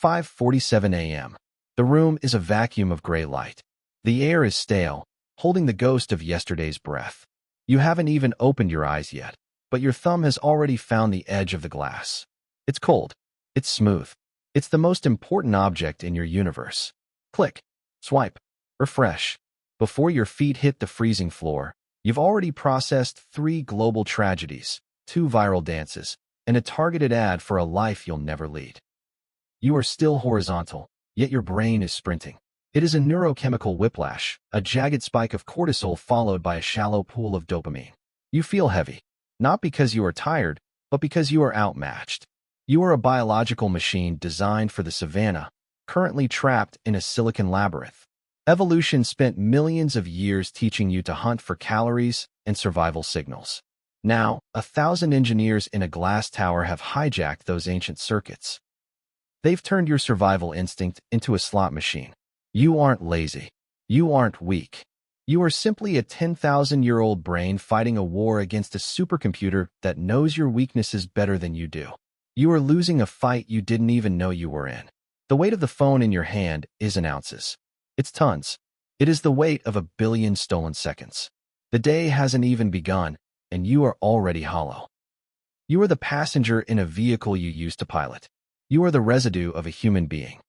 5:47 a.m. The room is a vacuum of gray light. The air is stale, holding the ghost of yesterday's breath. You haven't even opened your eyes yet, but your thumb has already found the edge of the glass. It's cold. It's smooth. It's the most important object in your universe. Click, swipe, refresh. Before your feet hit the freezing floor, you've already processed 3 global tragedies, 2 viral dances, and a targeted ad for a life you'll never lead. You are still horizontal, yet your brain is sprinting. It is a neurochemical whiplash, a jagged spike of cortisol followed by a shallow pool of dopamine. You feel heavy, not because you are tired, but because you are outmatched. You are a biological machine designed for the savannah, currently trapped in a silicon labyrinth. Evolution spent millions of years teaching you to hunt for calories and survival signals. Now, 1,000 engineers in a glass tower have hijacked those ancient circuits. They've turned your survival instinct into a slot machine. You aren't lazy. You aren't weak. You are simply a 10,000-year-old brain fighting a war against a supercomputer that knows your weaknesses better than you do. You are losing a fight you didn't even know you were in. The weight of the phone in your hand isn't ounces. It's tons. It is the weight of 1 billion stolen seconds. The day hasn't even begun, and you are already hollow. You are the passenger in a vehicle you used to pilot. You are the residue of a human being.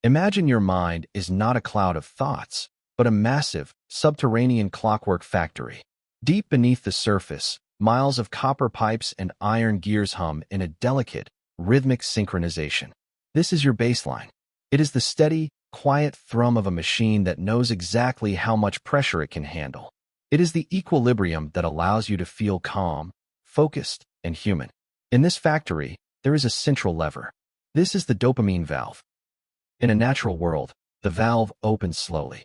Imagine your mind is not a cloud of thoughts, but a massive, subterranean clockwork factory. Deep beneath the surface, miles of copper pipes and iron gears hum in a delicate, rhythmic synchronization. This is your baseline. It is the steady, quiet thrum of a machine that knows exactly how much pressure it can handle. It is the equilibrium that allows you to feel calm, focused, and human. In this factory, there is a central lever. This is the dopamine valve. In a natural world, the valve opens slowly.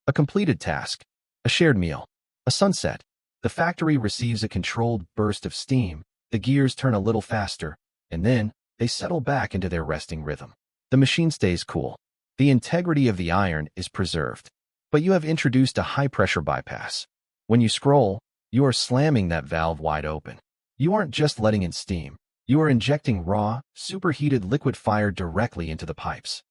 A completed task, a shared meal, a sunset. The factory receives a controlled burst of steam, the gears turn a little faster, and then they settle back into their resting rhythm. The machine stays cool. The integrity of the iron is preserved. But you have introduced a high-pressure bypass. When you scroll, you are slamming that valve wide open. You aren't just letting in steam. You are injecting raw, superheated liquid fire directly into the pipes.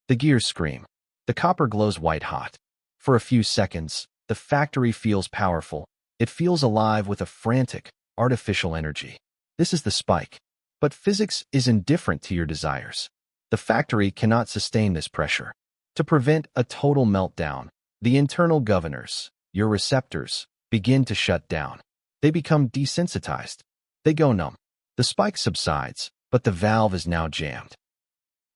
The gears scream. The copper glows white-hot. For a few seconds, the factory feels powerful. It feels alive with a frantic, artificial energy. This is the spike. But physics is indifferent to your desires. The factory cannot sustain this pressure. To prevent a total meltdown, the internal governors, your receptors, begin to shut down. They become desensitized. They go numb. The spike subsides, but the valve is now jammed.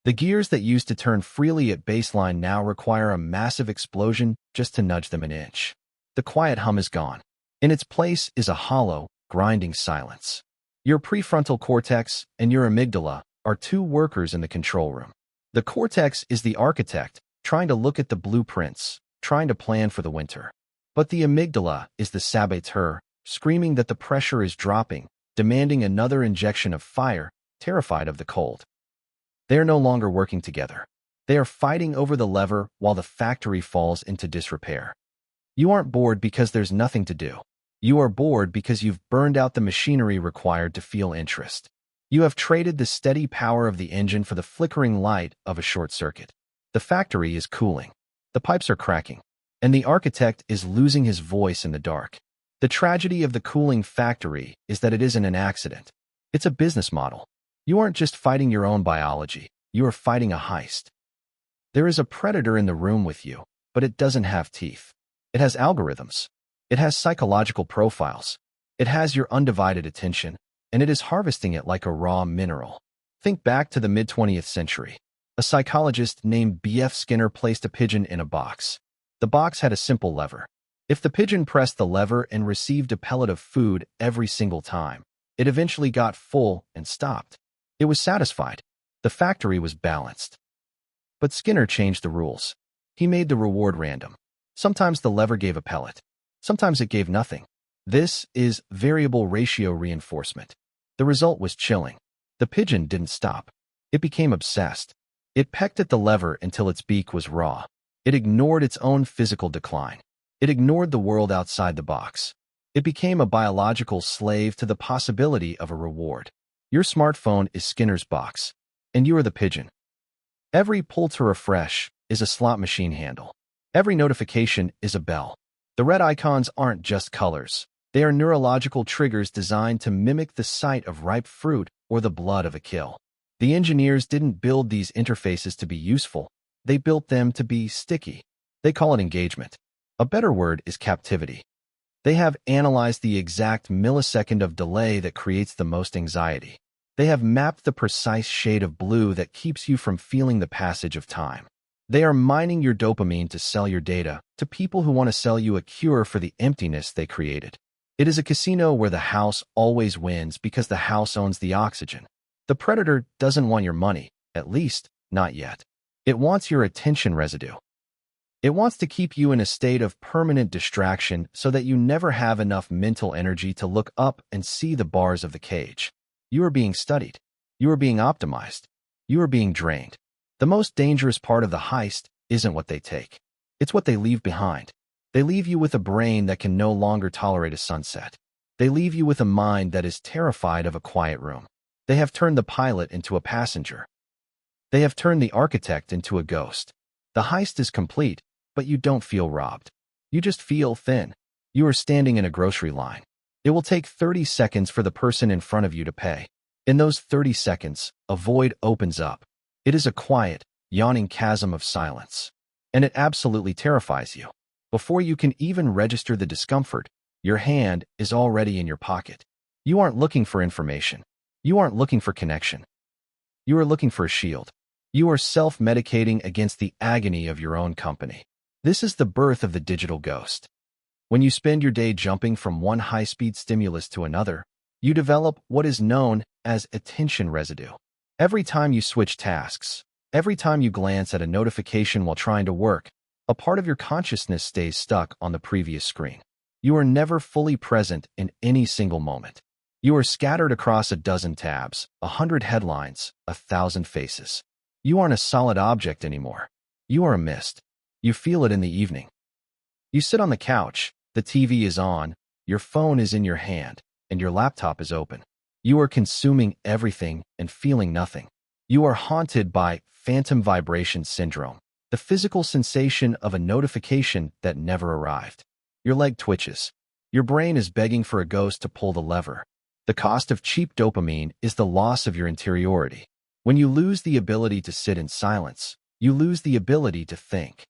The gears that used to turn freely at baseline now require a massive explosion just to nudge them an inch. The quiet hum is gone. In its place is a hollow, grinding silence. Your prefrontal cortex and your amygdala are 2 workers in the control room. The cortex is the architect, trying to look at the blueprints, trying to plan for the winter. But the amygdala is the saboteur, screaming that the pressure is dropping, demanding another injection of fire, terrified of the cold. They are no longer working together. They are fighting over the lever while the factory falls into disrepair. You aren't bored because there's nothing to do. You are bored because you've burned out the machinery required to feel interest. You have traded the steady power of the engine for the flickering light of a short circuit. The factory is cooling. The pipes are cracking. And the architect is losing his voice in the dark. The tragedy of the cooling factory is that it isn't an accident. It's a business model. You aren't just fighting your own biology. You are fighting a heist. There is a predator in the room with you, but it doesn't have teeth. It has algorithms. It has psychological profiles. It has your undivided attention, and it is harvesting it like a raw mineral. Think back to the mid-20th century. A psychologist named B.F. Skinner placed a pigeon in a box. The box had a simple lever. If the pigeon pressed the lever and received a pellet of food every single time, it eventually got full and stopped. It was satisfied. The factory was balanced. But Skinner changed the rules. He made the reward random. Sometimes the lever gave a pellet. Sometimes it gave nothing. This is variable ratio reinforcement. The result was chilling. The pigeon didn't stop. It became obsessed. It pecked at the lever until its beak was raw. It ignored its own physical decline. It ignored the world outside the box. It became a biological slave to the possibility of a reward. Your smartphone is Skinner's box, and you are the pigeon. Every pull to refresh is a slot machine handle. Every notification is a bell. The red icons aren't just colors. They are neurological triggers designed to mimic the sight of ripe fruit or the blood of a kill. The engineers didn't build these interfaces to be useful. They built them to be sticky. They call it engagement. A better word is captivity. They have analyzed the exact millisecond of delay that creates the most anxiety. They have mapped the precise shade of blue that keeps you from feeling the passage of time. They are mining your dopamine to sell your data to people who want to sell you a cure for the emptiness they created. It is a casino where the house always wins because the house owns the oxygen. The predator doesn't want your money, at least, not yet. It wants your attention residue. It wants to keep you in a state of permanent distraction so that you never have enough mental energy to look up and see the bars of the cage. You are being studied. You are being optimized. You are being drained. The most dangerous part of the heist isn't what they take. It's what they leave behind. They leave you with a brain that can no longer tolerate a sunset. They leave you with a mind that is terrified of a quiet room. They have turned the pilot into a passenger. They have turned the architect into a ghost. The heist is complete, but you don't feel robbed. You just feel thin. You are standing in a grocery line. It will take 30 seconds for the person in front of you to pay. In those 30 seconds, a void opens up. It is a quiet, yawning chasm of silence. And it absolutely terrifies you. Before you can even register the discomfort, your hand is already in your pocket. You aren't looking for information. You aren't looking for connection. You are looking for a shield. You are self-medicating against the agony of your own company. This is the birth of the digital ghost. When you spend your day jumping from one high-speed stimulus to another, you develop what is known as attention residue. Every time you switch tasks, every time you glance at a notification while trying to work, a part of your consciousness stays stuck on the previous screen. You are never fully present in any single moment. You are scattered across a dozen tabs, 100 headlines, 1,000 faces. You aren't a solid object anymore. You are a mist. You feel it in the evening. You sit on the couch, the TV is on, your phone is in your hand, and your laptop is open. You are consuming everything and feeling nothing. You are haunted by phantom vibration syndrome, the physical sensation of a notification that never arrived. Your leg twitches. Your brain is begging for a ghost to pull the lever. The cost of cheap dopamine is the loss of your interiority. When you lose the ability to sit in silence, you lose the ability to think.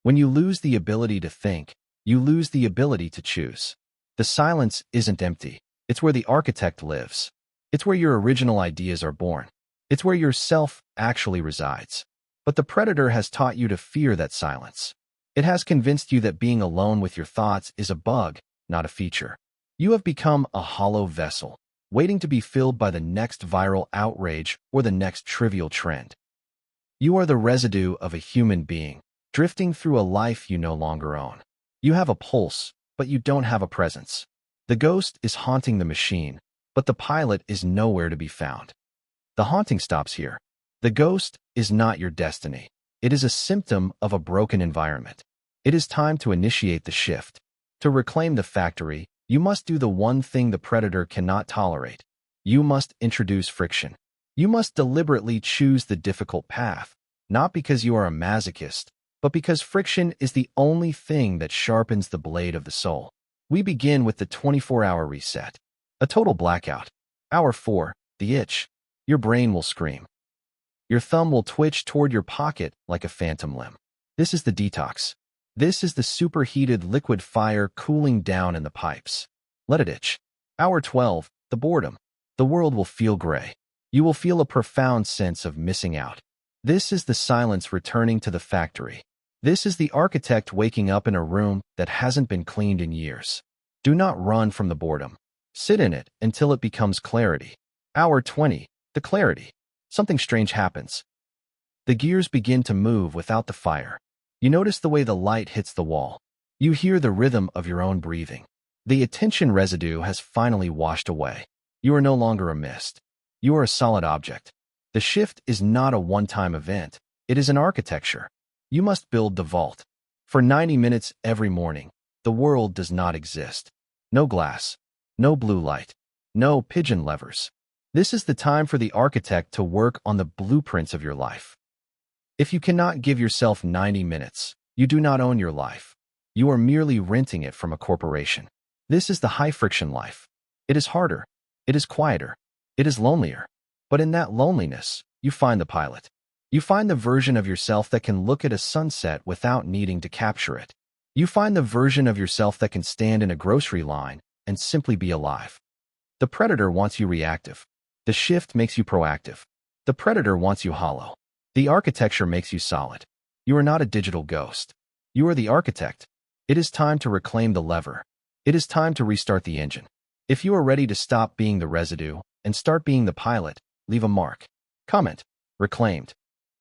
When you lose the ability to think, you lose the ability to choose. The silence isn't empty. It's where the architect lives. It's where your original ideas are born. It's where your self actually resides. But the predator has taught you to fear that silence. It has convinced you that being alone with your thoughts is a bug, not a feature. You have become a hollow vessel, waiting to be filled by the next viral outrage or the next trivial trend. You are the residue of a human being, drifting through a life you no longer own. You have a pulse, but you don't have a presence. The ghost is haunting the machine, but the pilot is nowhere to be found. The haunting stops here. The ghost is not your destiny. It is a symptom of a broken environment. It is time to initiate the shift. To reclaim the factory, you must do the one thing the predator cannot tolerate. You must introduce friction. You must deliberately choose the difficult path, not because you are a masochist, but because friction is the only thing that sharpens the blade of the soul. We begin with the 24-hour reset. A total blackout. Hour 4, the itch. Your brain will scream. Your thumb will twitch toward your pocket like a phantom limb. This is the detox. This is the superheated liquid fire cooling down in the pipes. Let it itch. Hour 12, the boredom. The world will feel gray. You will feel a profound sense of missing out. This is the silence returning to the factory. This is the architect waking up in a room that hasn't been cleaned in years. Do not run from the boredom. Sit in it until it becomes clarity. Hour 20, the clarity. Something strange happens. The gears begin to move without the fire. You notice the way the light hits the wall. You hear the rhythm of your own breathing. The attention residue has finally washed away. You are no longer a mist. You are a solid object. The shift is not a one-time event. It is an architecture. You must build the vault. For 90 minutes every morning, the world does not exist. No glass. No blue light. No pigeon levers. This is the time for the architect to work on the blueprints of your life. If you cannot give yourself 90 minutes, you do not own your life. You are merely renting it from a corporation. This is the high-friction life. It is harder. It is quieter. It is lonelier. But in that loneliness, you find the pilot. You find the version of yourself that can look at a sunset without needing to capture it. You find the version of yourself that can stand in a grocery line and simply be alive. The predator wants you reactive. The shift makes you proactive. The predator wants you hollow. The architecture makes you solid. You are not a digital ghost. You are the architect. It is time to reclaim the lever. It is time to restart the engine. If you are ready to stop being the residue and start being the pilot, leave a mark. Comment. Reclaimed.